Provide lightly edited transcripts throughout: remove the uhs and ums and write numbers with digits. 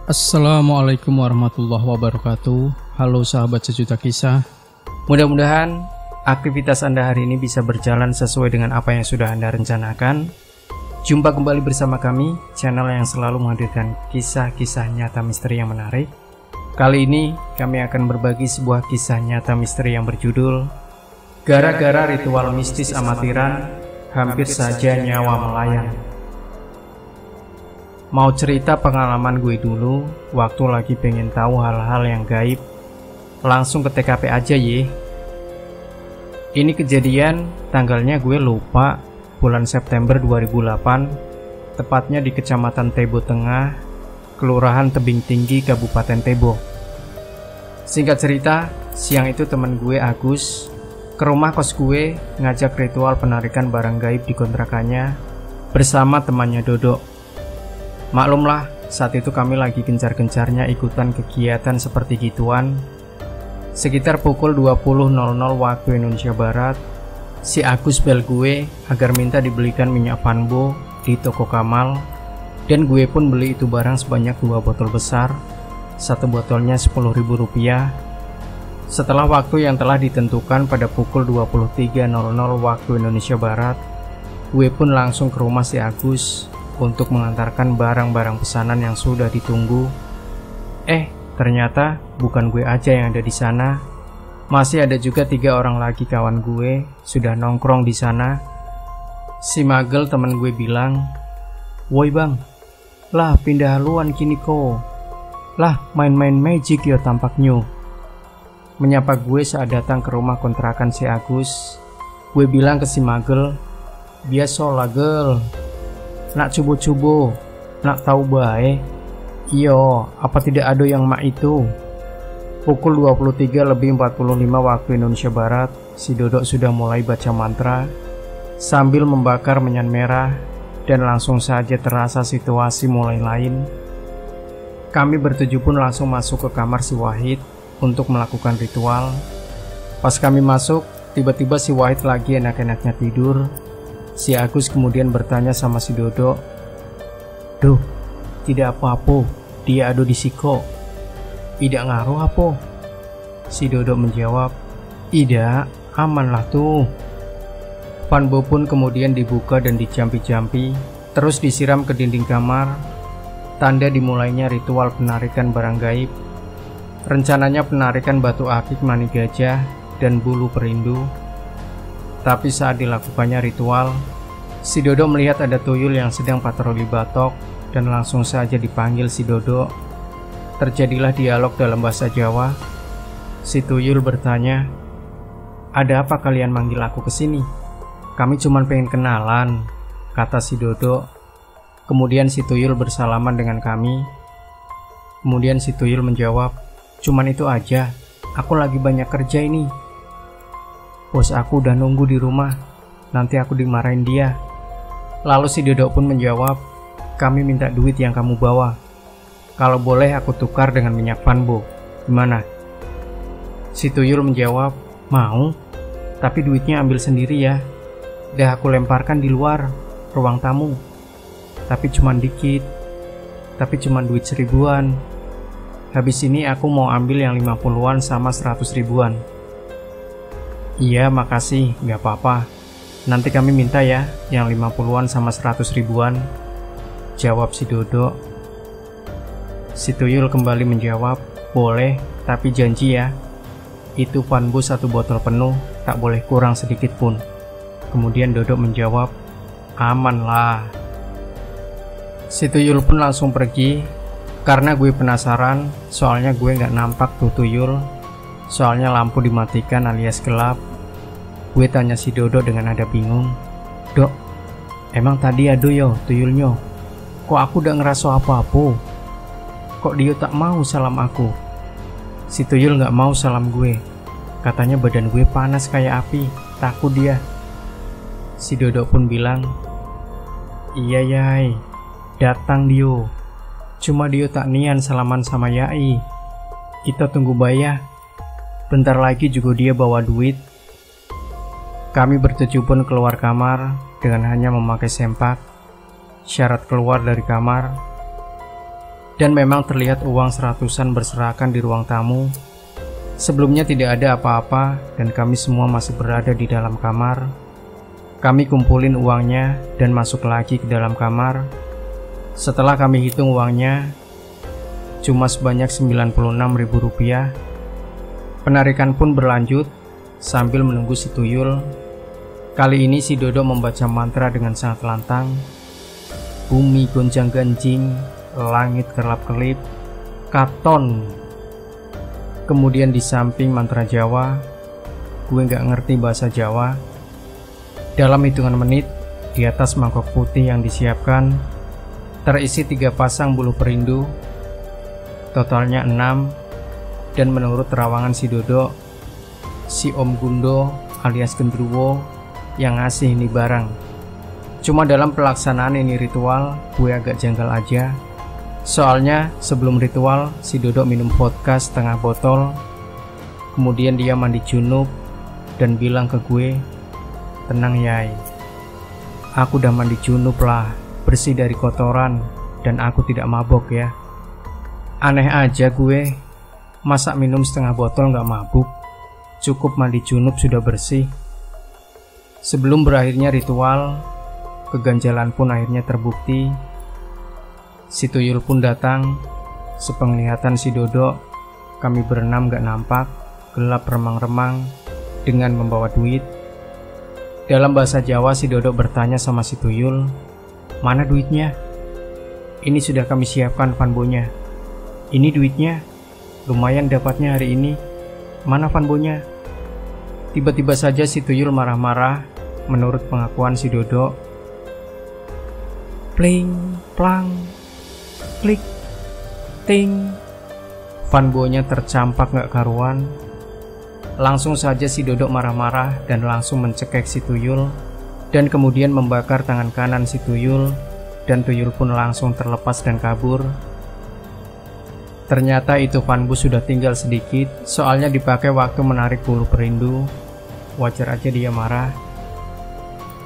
Assalamualaikum warahmatullahi wabarakatuh. Halo sahabat sejuta kisah. Mudah-mudahan aktivitas Anda hari ini bisa berjalan sesuai dengan apa yang sudah Anda rencanakan. Jumpa kembali bersama kami, channel yang selalu menghadirkan kisah-kisah nyata misteri yang menarik. Kali ini kami akan berbagi sebuah kisah nyata misteri yang berjudul Gara-gara ritual mistis amatiran, hampir saja nyawa melayang. Mau cerita pengalaman gue dulu waktu lagi pengen tahu hal-hal yang gaib? Langsung ke TKP aja ye. Ini kejadian tanggalnya gue lupa, bulan September 2008, tepatnya di Kecamatan Tebo Tengah, Kelurahan Tebing Tinggi, Kabupaten Tebo. Singkat cerita, siang itu teman gue Agus ke rumah kos gue ngajak ritual penarikan barang gaib di kontrakannya bersama temannya Dodo. Maklumlah, saat itu kami lagi gencar-gencarnya ikutan kegiatan seperti gituan. Sekitar pukul 20.00 waktu Indonesia Barat, si Agus bel gue agar minta dibelikan minyak Vanbo di toko Kamal, dan gue pun beli itu barang sebanyak 2 botol besar, satu botolnya Rp10.000. Setelah waktu yang telah ditentukan pada pukul 23.00 waktu Indonesia Barat, gue pun langsung ke rumah si Agus untuk mengantarkan barang-barang pesanan yang sudah ditunggu. Ternyata bukan gue aja yang ada di sana. Masih ada juga 3 orang lagi kawan gue sudah nongkrong di sana. Si Magel teman gue bilang, "Woi bang, lah pindah haluan kini ko. Lah main-main magic yo tampaknya." Menyapa gue saat datang ke rumah kontrakan si Agus. Gue bilang ke si Magel, "Biasalah gel, nak cubo-cubo, nak tahu bae. Iyo, apa tidak ada yang mak itu?" Pukul 23.45 waktu Indonesia Barat, si Dodok sudah mulai baca mantra sambil membakar menyan merah, dan langsung saja terasa situasi mulai lain. Kami bertujuh pun langsung masuk ke kamar si Wahid untuk melakukan ritual. Pas kami masuk, tiba-tiba si Wahid lagi enak-enaknya tidur. Si Agus kemudian bertanya sama si Dodo, "Duh, tidak apa-apa, dia ada di siko. Tidak ngaruh apa?" Si Dodo menjawab, "Tidak, aman lah tuh." Vanbo pun kemudian dibuka dan dijampi-jampi, terus disiram ke dinding kamar, tanda dimulainya ritual penarikan barang gaib. Rencananya penarikan batu akik mani gajah dan bulu perindu. Tapi saat dilakukannya ritual, si Dodo melihat ada tuyul yang sedang patroli batok dan langsung saja dipanggil si Dodo. Terjadilah dialog dalam bahasa Jawa. Si tuyul bertanya, "Ada apa kalian manggil aku ke sini?" "Kami cuma pengen kenalan," kata si Dodo. Kemudian si tuyul bersalaman dengan kami. Kemudian si tuyul menjawab, "Cuman itu aja, aku lagi banyak kerja ini. Bos aku udah nunggu di rumah, nanti aku dimarahin dia." Lalu si Dodo pun menjawab, "Kami minta duit yang kamu bawa. Kalau boleh aku tukar dengan minyak Vanbo, gimana?" Si tuyul menjawab, "Mau, tapi duitnya ambil sendiri ya. Dah aku lemparkan di luar ruang tamu. Tapi cuman dikit, tapi cuman duit 1.000-an. Habis ini aku mau ambil yang 50-an sama 100 ribuan." "Iya makasih, gak apa-apa. Nanti kami minta ya yang 50-an sama 100 ribuan, jawab si Dodo. Si tuyul kembali menjawab, "Boleh, tapi janji ya, itu Vanbo 1 botol penuh, tak boleh kurang sedikit pun." Kemudian Dodo menjawab, "Aman lah." Si tuyul pun langsung pergi. Karena gue penasaran, soalnya gue gak nampak tuh tuyul, soalnya lampu dimatikan alias gelap. Gue tanya si Dodo dengan nada bingung, "Dok, emang tadi ada yo tuyulnya? Kok aku udah ngerasa apa-apa? Kok dia tak mau salam aku?" Si tuyul gak mau salam gue. Katanya badan gue panas kayak api, takut dia. Si Dodo pun bilang, "Iya yai, datang Dio. Cuma dia tak nian salaman sama Yai. Kita tunggu bayar. Bentar lagi juga dia bawa duit." Kami bertujuh pun keluar kamar dengan hanya memakai sempak. Syarat keluar dari kamar, Dan memang terlihat uang seratusan berserakan di ruang tamu. Sebelumnya tidak ada apa-apa dan kami semua masih berada di dalam kamar. Kami kumpulin uangnya dan masuk lagi ke dalam kamar. Setelah kami hitung uangnya, cuma sebanyak Rp96.000. Penarikan pun berlanjut sambil menunggu si tuyul. Kali ini si Dodo membaca mantra dengan sangat lantang. Bumi gonjang-ganjing, langit kerlap-kelip, katon. Kemudian di samping mantra Jawa, gue gak ngerti bahasa Jawa. Dalam hitungan menit, di atas mangkok putih yang disiapkan terisi 3 pasang bulu perindu, totalnya 6. Dan menurut terawangan si Dodo, si Om Gundo alias Gendruwo yang ngasih ini barang. Cuma dalam pelaksanaan ini ritual, gue agak janggal aja. Soalnya sebelum ritual, si Dodo minum vodka setengah botol. Kemudian dia mandi junub dan bilang ke gue, "Tenang Yai, aku udah mandi junub lah, bersih dari kotoran, dan aku tidak mabok ya." Aneh aja gue, masa minum setengah botol gak mabuk, cukup mandi junub sudah bersih. Sebelum berakhirnya ritual, keganjalan pun akhirnya terbukti. Si tuyul pun datang. Sepenglihatan si Dodo, kami berenam gak nampak, gelap remang-remang, dengan membawa duit. Dalam bahasa Jawa si Dodo bertanya sama si tuyul, "Mana duitnya?" "Ini sudah kami siapkan fanbonya." "Ini duitnya, lumayan dapatnya hari ini. Mana fanbonya?" Tiba-tiba saja si tuyul marah-marah. Menurut pengakuan si Dodo, pling, plang, klik, ting, fanbonya tercampak gak karuan. Langsung saja si Dodo marah-marah dan langsung mencekek si tuyul, dan kemudian membakar tangan kanan si tuyul, dan tuyul pun langsung terlepas dan kabur. Ternyata itu fanbu sudah tinggal sedikit, soalnya dipakai waktu menarik bulu perindu. Wajar aja dia marah.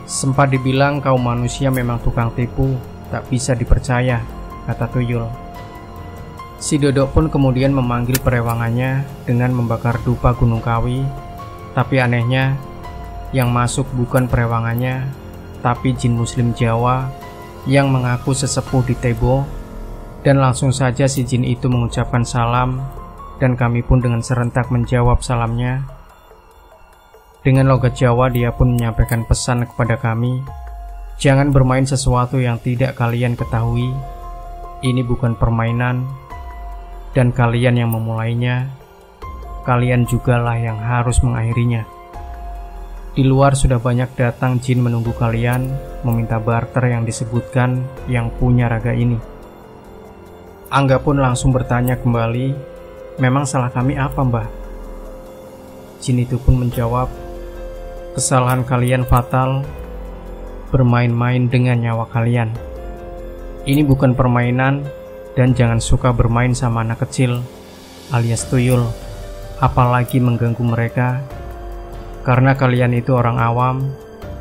Sempat dibilang kaum manusia memang tukang tipu, tak bisa dipercaya, kata tuyul. Si Dodo pun kemudian memanggil perewangannya dengan membakar dupa Gunung Kawi. Tapi anehnya, yang masuk bukan perewangannya, tapi jin muslim Jawa yang mengaku sesepuh di Tebo. Dan langsung saja si jin itu mengucapkan salam, dan kami pun dengan serentak menjawab salamnya. Dengan logat Jawa dia pun menyampaikan pesan kepada kami, jangan bermain sesuatu yang tidak kalian ketahui. Ini bukan permainan, dan kalian yang memulainya, kalian jugalah yang harus mengakhirinya. Di luar sudah banyak datang jin menunggu kalian, meminta barter yang disebutkan yang punya raga ini. Angga pun langsung bertanya kembali, memang salah kami apa mbah? Jin itu pun menjawab, kesalahan kalian fatal, bermain-main dengan nyawa kalian. Ini bukan permainan, dan jangan suka bermain sama anak kecil alias tuyul, apalagi mengganggu mereka. Karena kalian itu orang awam,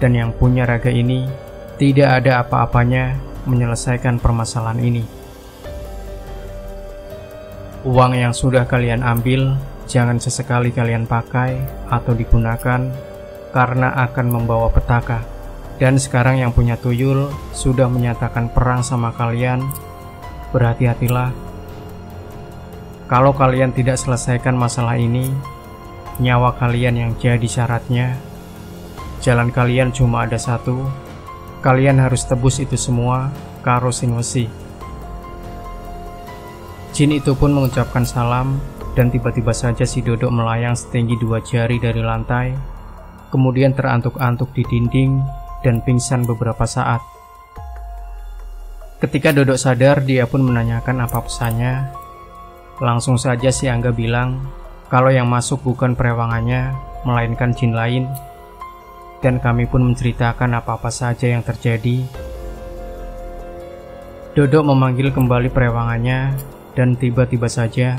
dan yang punya raga ini tidak ada apa-apanya menyelesaikan permasalahan ini. Uang yang sudah kalian ambil, jangan sesekali kalian pakai atau digunakan, karena akan membawa petaka. Dan sekarang yang punya tuyul sudah menyatakan perang sama kalian. Berhati-hatilah. Kalau kalian tidak selesaikan masalah ini, nyawa kalian yang jadi syaratnya. Jalan kalian cuma ada satu. Kalian harus tebus itu semua karo sing wesi. Jin itu pun mengucapkan salam, dan tiba-tiba saja si Dodo melayang setinggi 2 jari dari lantai, kemudian terantuk-antuk di dinding dan pingsan beberapa saat. Ketika Dodo sadar, dia pun menanyakan apa pesannya. Langsung saja si Angga bilang kalau yang masuk bukan perewangannya, melainkan jin lain. Dan kami pun menceritakan apa-apa saja yang terjadi. Dodo memanggil kembali perewangannya, dan tiba-tiba saja,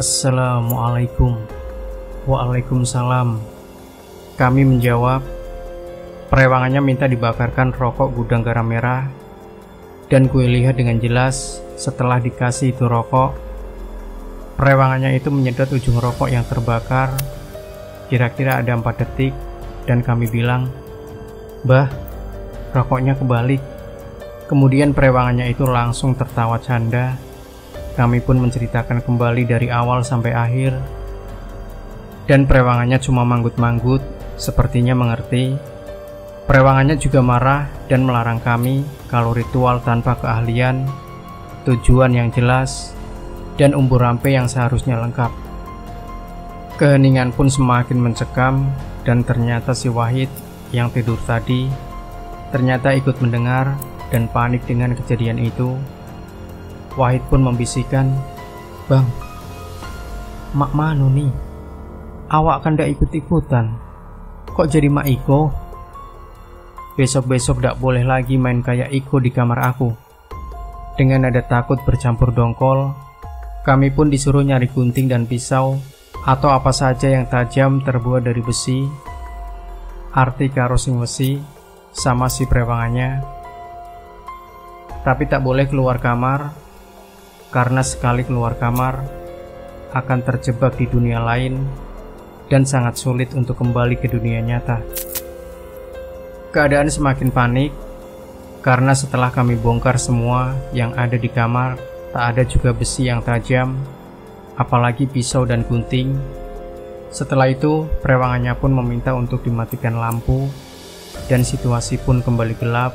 "Assalamualaikum." "Waalaikumsalam." Kami menjawab. Perewangannya minta dibakarkan rokok gudang garam merah, dan gue lihat dengan jelas setelah dikasih itu rokok, perewangannya itu menyedot ujung rokok yang terbakar kira-kira ada 4 detik, dan kami bilang, "Mbah, rokoknya kebalik." Kemudian perewangannya itu langsung tertawa canda. Kami pun menceritakan kembali dari awal sampai akhir, dan perewangannya cuma manggut-manggut, sepertinya mengerti. Perewangannya juga marah dan melarang kami kalau ritual tanpa keahlian, tujuan yang jelas, dan umbur rampe yang seharusnya lengkap. Keheningan pun semakin mencekam, dan ternyata si Wahid yang tidur tadi ternyata ikut mendengar dan panik dengan kejadian itu. Wahid pun membisikkan, "Bang, mak manu nih? Awak kan ndak ikut-ikutan. Kok jadi mak Iko? Besok-besok ndak boleh lagi main kayak Iko di kamar aku." Dengan nada takut bercampur dongkol, kami pun disuruh nyari gunting dan pisau atau apa saja yang tajam terbuat dari besi, arti karosing besi, sama si perewangannya. Tapi tak boleh keluar kamar, karena sekali keluar kamar akan terjebak di dunia lain dan sangat sulit untuk kembali ke dunia nyata. Keadaan semakin panik, karena setelah kami bongkar semua yang ada di kamar, tak ada juga besi yang tajam, apalagi pisau dan gunting. Setelah itu, perewangannya pun meminta untuk dimatikan lampu, dan situasi pun kembali gelap.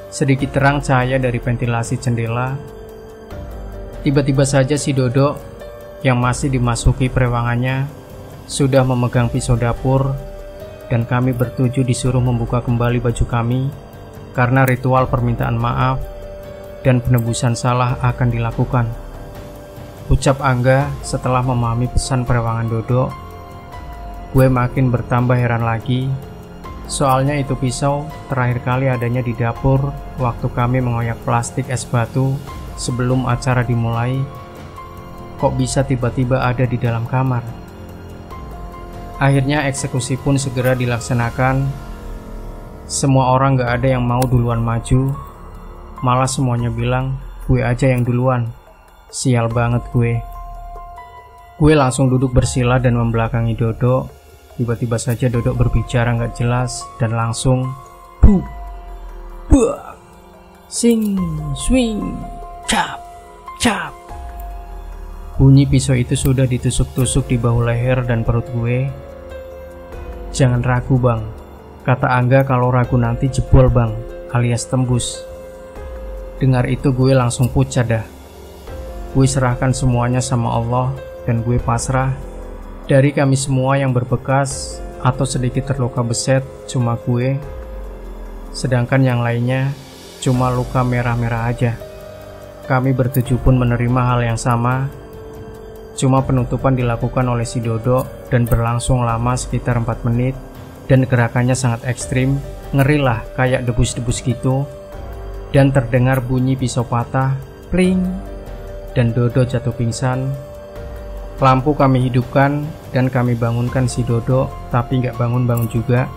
Sedikit terang cahaya dari ventilasi jendela. Tiba-tiba saja si Dodo yang masih dimasuki perewangannya sudah memegang pisau dapur, dan kami bertujuh disuruh membuka kembali baju kami karena ritual permintaan maaf dan penebusan salah akan dilakukan. Ucap Angga setelah memahami pesan perewangan Dodo. Gue makin bertambah heran lagi, soalnya itu pisau terakhir kali adanya di dapur waktu kami mengoyak plastik es batu sebelum acara dimulai. Kok bisa tiba-tiba ada di dalam kamar? Akhirnya eksekusi pun segera dilaksanakan. Semua orang gak ada yang mau duluan maju, malah semuanya bilang gue aja yang duluan. Sial banget gue. Gue langsung duduk bersila dan membelakangi Dodo. Tiba-tiba saja Dodo berbicara gak jelas dan langsung bu, buah, sing, swing, cap, cap. Bunyi pisau itu sudah ditusuk-tusuk di bahu leher dan perut gue. Jangan ragu bang, kata Angga, kalau ragu nanti jebol bang, alias tembus. Dengar itu gue langsung pucat dah. Gue serahkan semuanya sama Allah dan gue pasrah. Dari kami semua yang berbekas atau sedikit terluka beset cuma gue, sedangkan yang lainnya cuma luka merah-merah aja. Kami bertujuh pun menerima hal yang sama. Cuma penutupan dilakukan oleh si Dodo dan berlangsung lama sekitar 4 menit. Dan gerakannya sangat ekstrim, ngeri lah kayak debus-debus gitu. Dan terdengar bunyi pisau patah, pling, dan Dodo jatuh pingsan. Lampu kami hidupkan dan kami bangunkan si Dodo, tapi nggak bangun-bangun juga.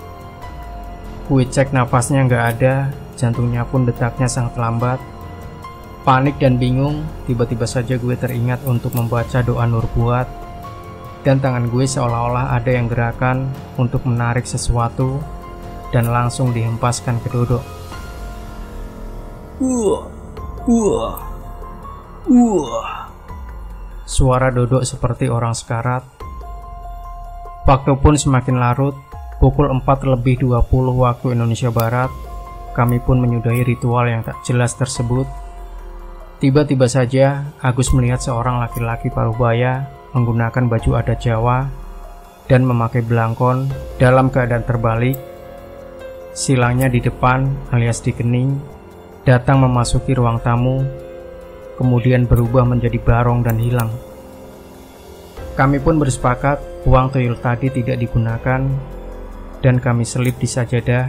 Gue cek nafasnya nggak ada, jantungnya pun detaknya sangat lambat. Panik dan bingung, tiba-tiba saja gue teringat untuk membaca doa nur buat. Dan tangan gue seolah-olah ada yang gerakan untuk menarik sesuatu dan langsung dihempaskan ke Dodo. Suara Dodo seperti orang sekarat. Waktu pun semakin larut, pukul 4:20 waktu Indonesia Barat. Kami pun menyudahi ritual yang tak jelas tersebut. Tiba-tiba saja Agus melihat seorang laki-laki parubaya menggunakan baju adat Jawa dan memakai belangkon dalam keadaan terbalik, silangnya di depan alias di kening, datang memasuki ruang tamu, kemudian berubah menjadi barong dan hilang. Kami pun bersepakat uang tuyul tadi tidak digunakan dan kami selip di sajadah.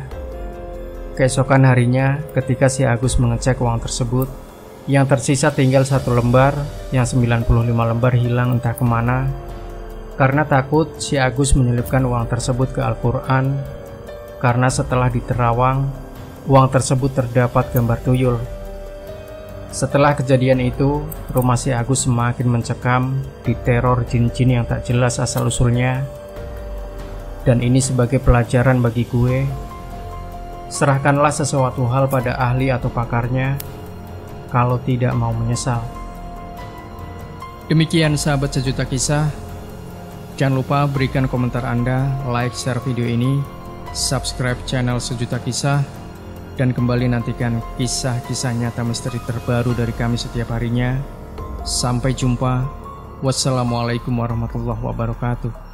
Keesokan harinya ketika si Agus mengecek uang tersebut, yang tersisa tinggal 1 lembar, yang 95 lembar hilang entah kemana. Karena takut, si Agus menyelipkan uang tersebut ke Al-Quran, karena setelah diterawang, uang tersebut terdapat gambar tuyul. Setelah kejadian itu, rumah si Agus semakin mencekam, diteror jin-jin yang tak jelas asal-usulnya. Dan ini sebagai pelajaran bagi gue, serahkanlah sesuatu hal pada ahli atau pakarnya, kalau tidak mau menyesal. Demikian sahabat sejuta kisah. Jangan lupa berikan komentar Anda, like, share video ini, subscribe channel Sejuta Kisah, dan kembali nantikan kisah-kisah nyata misteri terbaru dari kami setiap harinya. Sampai jumpa. Wassalamualaikum warahmatullahi wabarakatuh.